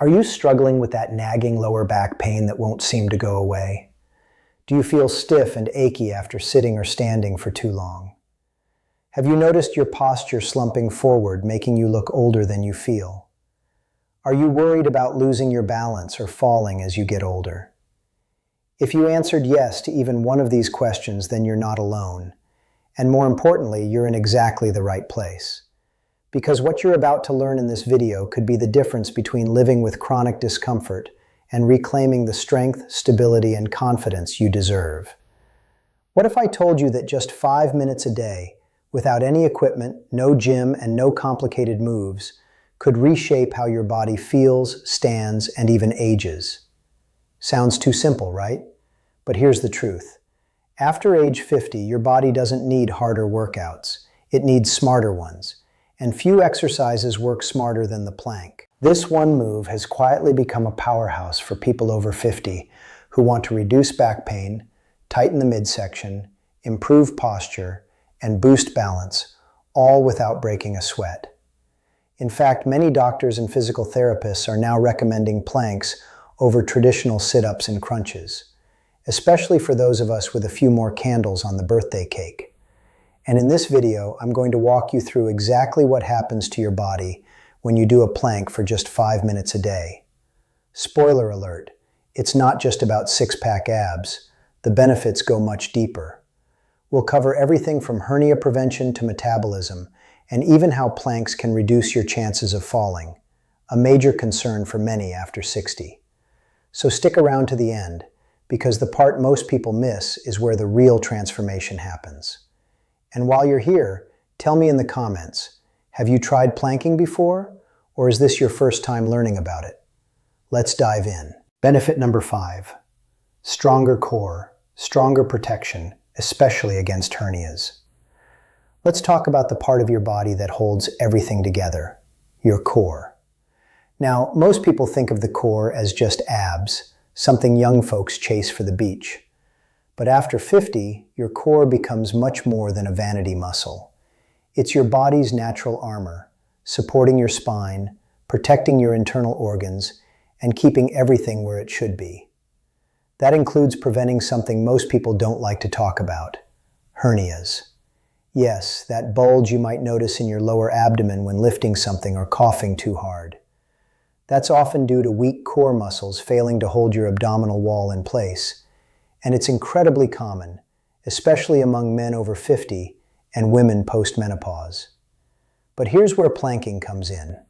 Are you struggling with that nagging lower back pain that won't seem to go away? Do you feel stiff and achy after sitting or standing for too long? Have you noticed your posture slumping forward, making you look older than you feel? Are you worried about losing your balance or falling as you get older? If you answered yes to even one of these questions, then you're not alone. And more importantly, you're in exactly the right place. Because what you're about to learn in this video could be the difference between living with chronic discomfort and reclaiming the strength, stability, and confidence you deserve. What if I told you that just 5 minutes a day, without any equipment, no gym, and no complicated moves, could reshape how your body feels, stands, and even ages? Sounds too simple, right? But here's the truth. After age 50, your body doesn't need harder workouts. It needs smarter ones. And few exercises work smarter than the plank. This one move has quietly become a powerhouse for people over 50 who want to reduce back pain, tighten the midsection, improve posture, and boost balance, all without breaking a sweat. In fact, many doctors and physical therapists are now recommending planks over traditional sit-ups and crunches, especially for those of us with a few more candles on the birthday cake. And in this video, I'm going to walk you through exactly what happens to your body when you do a plank for just 5 minutes a day. Spoiler alert, it's not just about six-pack abs. The benefits go much deeper. We'll cover everything from hernia prevention to metabolism, and even how planks can reduce your chances of falling, a major concern for many after 60. So stick around to the end, because the part most people miss is where the real transformation happens. And while you're here, tell me in the comments, have you tried planking before, or is this your first time learning about it? Let's dive in. Benefit number 5, stronger core, stronger protection, especially against hernias. Let's talk about the part of your body that holds everything together, your core. Now, most people think of the core as just abs, something young folks chase for the beach. But after 50, your core becomes much more than a vanity muscle. It's your body's natural armor, supporting your spine, protecting your internal organs, and keeping everything where it should be. That includes preventing something most people don't like to talk about, hernias. Yes, that bulge you might notice in your lower abdomen when lifting something or coughing too hard. That's often due to weak core muscles failing to hold your abdominal wall in place. And it's incredibly common, especially among men over 50 and women post-menopause. But here's where planking comes in.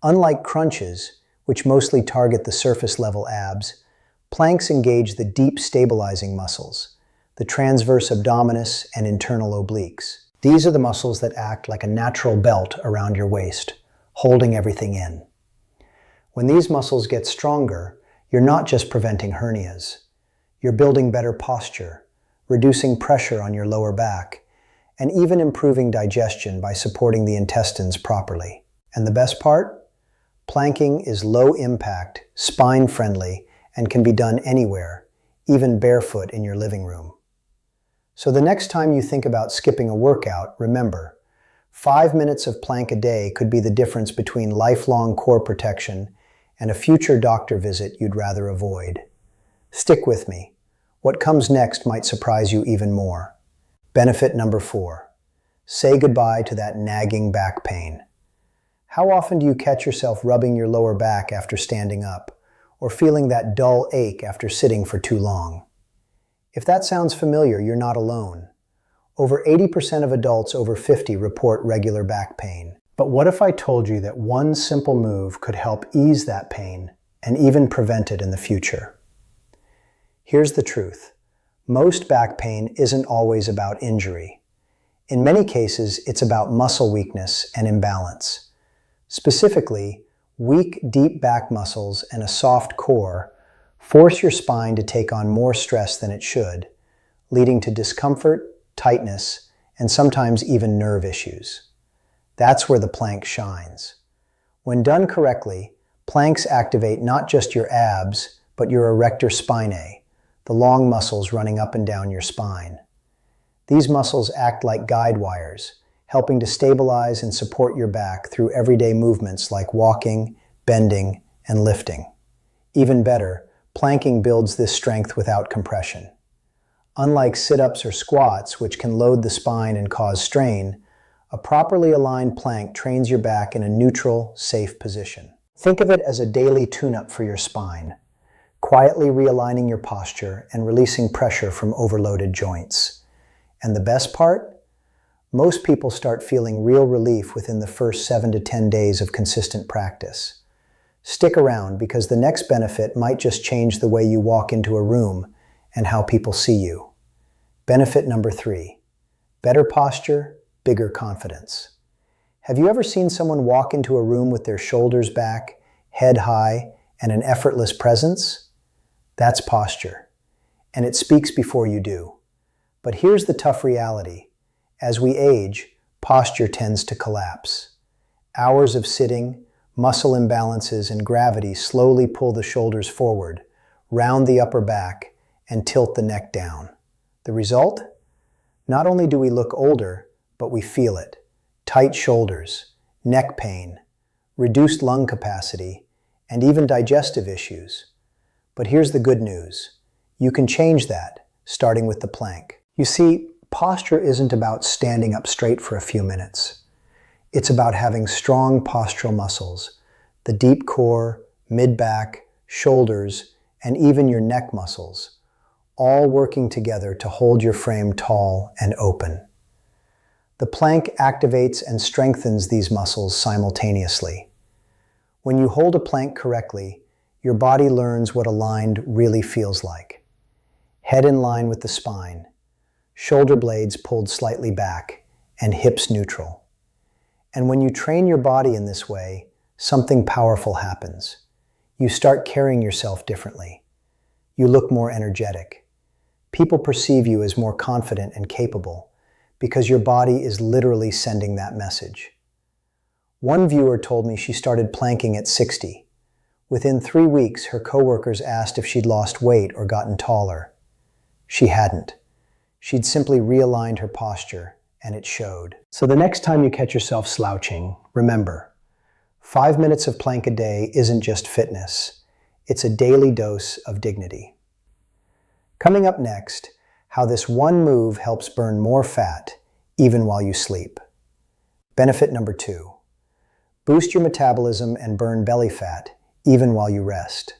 Unlike crunches, which mostly target the surface-level abs, planks engage the deep stabilizing muscles, the transverse abdominis and internal obliques. These are the muscles that act like a natural belt around your waist, holding everything in. When these muscles get stronger, you're not just preventing hernias. You're building better posture, reducing pressure on your lower back, and even improving digestion by supporting the intestines properly. And the best part? Planking is low impact, spine-friendly, and can be done anywhere, even barefoot in your living room. So the next time you think about skipping a workout, remember, 5 minutes of plank a day could be the difference between lifelong core protection and a future doctor visit you'd rather avoid. Stick with me. What comes next might surprise you even more. Benefit number 4. Say goodbye to that nagging back pain. How often do you catch yourself rubbing your lower back after standing up, or feeling that dull ache after sitting for too long? If that sounds familiar, you're not alone. Over 80% of adults over 50 report regular back pain. But what if I told you that one simple move could help ease that pain and even prevent it in the future? Here's the truth. Most back pain isn't always about injury. In many cases, it's about muscle weakness and imbalance. Specifically, weak, deep back muscles and a soft core force your spine to take on more stress than it should, leading to discomfort, tightness, and sometimes even nerve issues. That's where the plank shines. When done correctly, planks activate not just your abs, but your erector spinae, the long muscles running up and down your spine. These muscles act like guide wires, helping to stabilize and support your back through everyday movements like walking, bending, and lifting. Even better, planking builds this strength without compression. Unlike sit-ups or squats, which can load the spine and cause strain, a properly aligned plank trains your back in a neutral, safe position. Think of it as a daily tune-up for your spine, quietly realigning your posture and releasing pressure from overloaded joints. And the best part? Most people start feeling real relief within the first 7 to 10 days of consistent practice. Stick around because the next benefit might just change the way you walk into a room and how people see you. Benefit number 3, better posture, bigger confidence. Have you ever seen someone walk into a room with their shoulders back, head high, and an effortless presence? That's posture, and it speaks before you do. But here's the tough reality. As we age, posture tends to collapse. Hours of sitting, muscle imbalances, and gravity slowly pull the shoulders forward, round the upper back, and tilt the neck down. The result? Not only do we look older, but we feel it. Tight shoulders, neck pain, reduced lung capacity, and even digestive issues. But here's the good news. You can change that, starting with the plank. You see, posture isn't about standing up straight for a few minutes. It's about having strong postural muscles, the deep core, mid-back, shoulders, and even your neck muscles, all working together to hold your frame tall and open. The plank activates and strengthens these muscles simultaneously. When you hold a plank correctly, your body learns what aligned really feels like. Head in line with the spine, shoulder blades pulled slightly back, and hips neutral. And when you train your body in this way, something powerful happens. You start carrying yourself differently. You look more energetic. People perceive you as more confident and capable because your body is literally sending that message. One viewer told me she started planking at 60. Within 3 weeks, her coworkers asked if she'd lost weight or gotten taller. She hadn't. She'd simply realigned her posture, and it showed. So the next time you catch yourself slouching, remember, 5 minutes of plank a day isn't just fitness. It's a daily dose of dignity. Coming up next, how this one move helps burn more fat, even while you sleep. Benefit number 2, boost your metabolism and burn belly fat, even while you rest.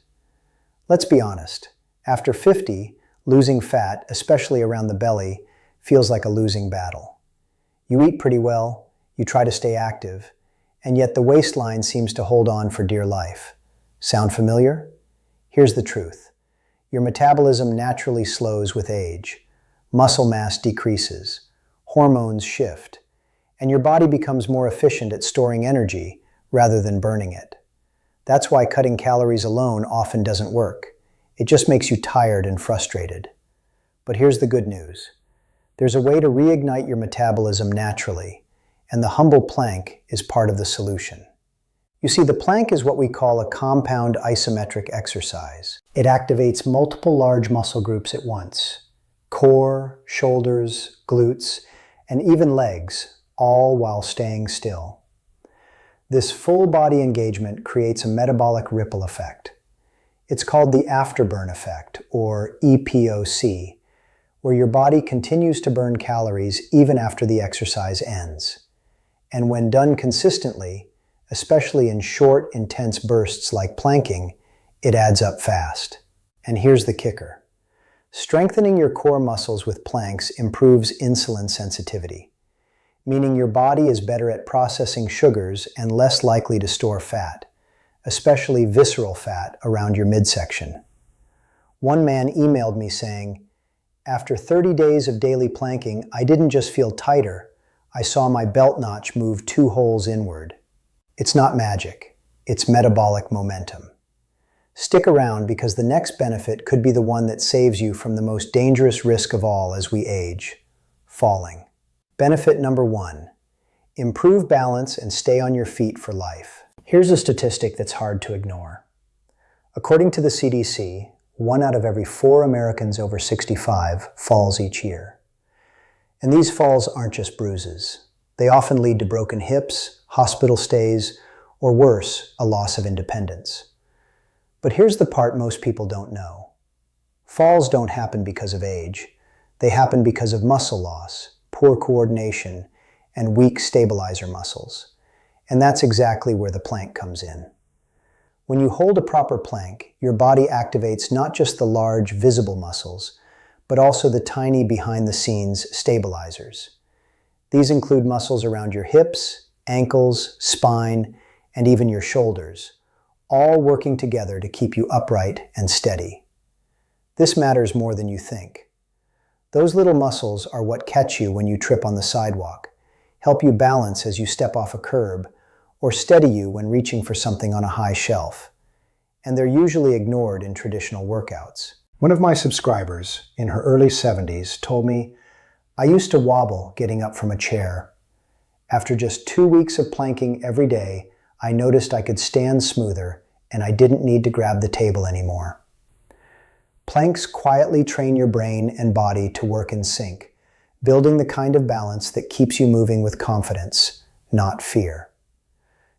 Let's be honest, after 50, losing fat, especially around the belly, feels like a losing battle. You eat pretty well, you try to stay active, and yet the waistline seems to hold on for dear life. Sound familiar? Here's the truth. Your metabolism naturally slows with age. Muscle mass decreases, hormones shift, and your body becomes more efficient at storing energy rather than burning it. That's why cutting calories alone often doesn't work. It just makes you tired and frustrated. But here's the good news. There's a way to reignite your metabolism naturally, and the humble plank is part of the solution. You see, the plank is what we call a compound isometric exercise. It activates multiple large muscle groups at once: core, shoulders, glutes, and even legs, all while staying still. This full body engagement creates a metabolic ripple effect. It's called the afterburn effect, or EPOC, where your body continues to burn calories even after the exercise ends. And when done consistently, especially in short, intense bursts like planking, it adds up fast. And here's the kicker. Strengthening your core muscles with planks improves insulin sensitivity, meaning your body is better at processing sugars and less likely to store fat, especially visceral fat around your midsection. One man emailed me saying, "After 30 days of daily planking, I didn't just feel tighter, I saw my belt notch move 2 holes inward." It's not magic, it's metabolic momentum. Stick around because the next benefit could be the one that saves you from the most dangerous risk of all as we age: falling. Benefit number 1, improve balance and stay on your feet for life. Here's a statistic that's hard to ignore. According to the CDC, 1 out of every 4 Americans over 65 falls each year. And these falls aren't just bruises. They often lead to broken hips, hospital stays, or worse, a loss of independence. But here's the part most people don't know. Falls don't happen because of age. They happen because of muscle loss, poor coordination, and weak stabilizer muscles. And that's exactly where the plank comes in. When you hold a proper plank, your body activates not just the large, visible muscles, but also the tiny behind-the-scenes stabilizers. These include muscles around your hips, ankles, spine, and even your shoulders, all working together to keep you upright and steady. This matters more than you think. Those little muscles are what catch you when you trip on the sidewalk, help you balance as you step off a curb, or steady you when reaching for something on a high shelf. And they're usually ignored in traditional workouts. One of my subscribers, in her early 70s, told me, "I used to wobble getting up from a chair. After just 2 weeks of planking every day, I noticed I could stand smoother and I didn't need to grab the table anymore." Planks quietly train your brain and body to work in sync, building the kind of balance that keeps you moving with confidence, not fear.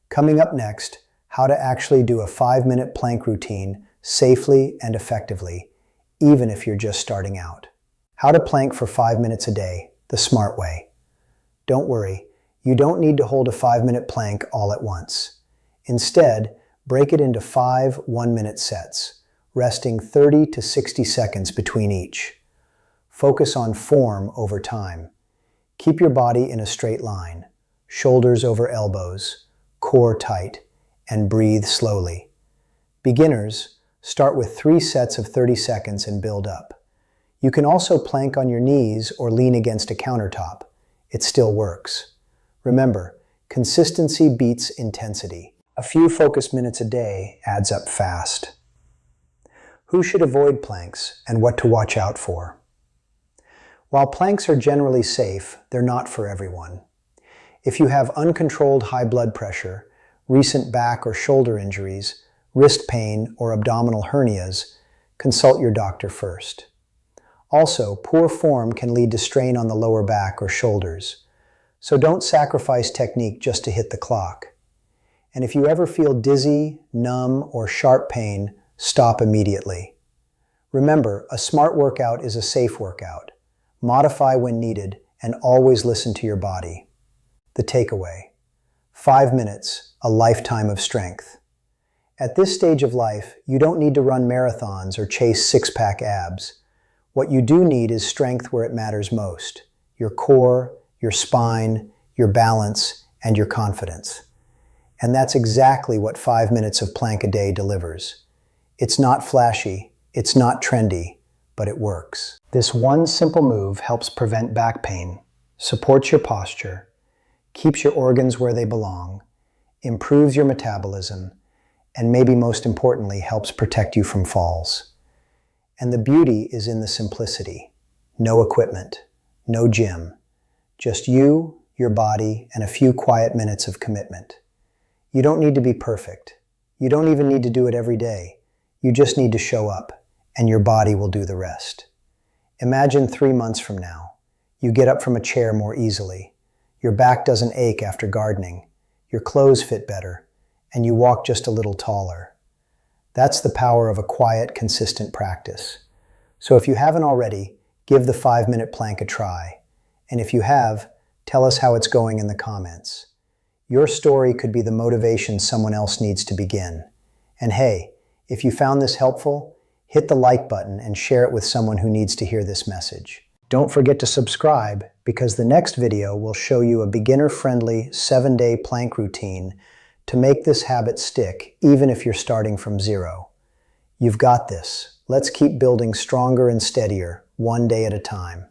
Coming up next, how to actually do a 5-minute plank routine safely and effectively, even if you're just starting out. How to plank for 5 minutes a day, the smart way. Don't worry, you don't need to hold a 5-minute plank all at once. Instead, break it into 5 one-minute sets, resting 30 to 60 seconds between each. Focus on form over time. Keep your body in a straight line, shoulders over elbows, core tight, and breathe slowly. Beginners, start with 3 sets of 30 seconds and build up. You can also plank on your knees or lean against a countertop. It still works. Remember, consistency beats intensity. A few focused minutes a day adds up fast. Who should avoid planks and what to watch out for? While planks are generally safe, they're not for everyone. If you have uncontrolled high blood pressure, recent back or shoulder injuries, wrist pain, or abdominal hernias, consult your doctor first. Also, poor form can lead to strain on the lower back or shoulders. So don't sacrifice technique just to hit the clock. And if you ever feel dizzy, numb, or sharp pain, stop immediately. Remember, a smart workout is a safe workout. Modify when needed, and always listen to your body. The takeaway: 5 minutes, a lifetime of strength. At this stage of life, you don't need to run marathons or chase six-pack abs. What you do need is strength where it matters most: your core, your spine, your balance, and your confidence. And that's exactly what 5 minutes of plank a day delivers. It's not flashy, it's not trendy, but it works. This one simple move helps prevent back pain, supports your posture, keeps your organs where they belong, improves your metabolism, and maybe most importantly, helps protect you from falls. And the beauty is in the simplicity. No equipment, no gym, just you, your body, and a few quiet minutes of commitment. You don't need to be perfect. You don't even need to do it every day. You just need to show up, and your body will do the rest. Imagine 3 months from now. You get up from a chair more easily. Your back doesn't ache after gardening. Your clothes fit better, and you walk just a little taller. That's the power of a quiet, consistent practice. So if you haven't already, give the 5-minute plank a try. And if you have, tell us how it's going in the comments. Your story could be the motivation someone else needs to begin. And hey, if you found this helpful, hit the like button and share it with someone who needs to hear this message. Don't forget to subscribe, because the next video will show you a beginner-friendly 7-day plank routine to make this habit stick, even if you're starting from zero. You've got this. Let's keep building stronger and steadier, one day at a time.